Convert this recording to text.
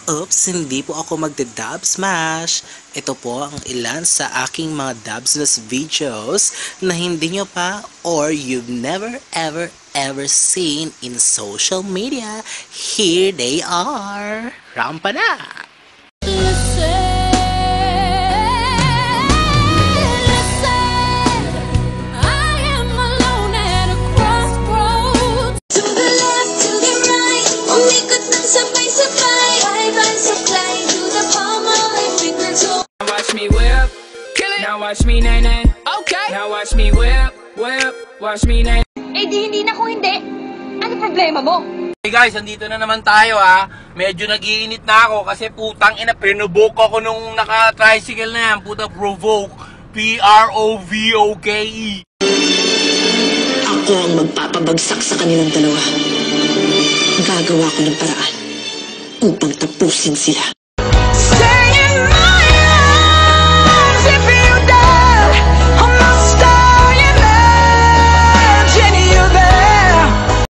Oops, hindi po ako magda-dub smash. Ito po ang ilan sa aking mga dubsless videos na hindi nyo pa or you've never ever seen in social media. Here they are. Rampa na! Watch me whip, kill it. Now watch me nay nay. Okay. Now watch me whip, watch me nay. Eh di hindi na kung hindi. Ano problema mo? Hey guys, andito na naman tayo ha. Medyo nag-iinit na ako kasi putang ina, pinuboke ako nung naka-tricycle na yan. Puta, provoke. P-R-O-V-O-K-E. Ako ang magpapabagsak sa kanilang dalawa. Gagawa ko ng paraan upang tapusin sila.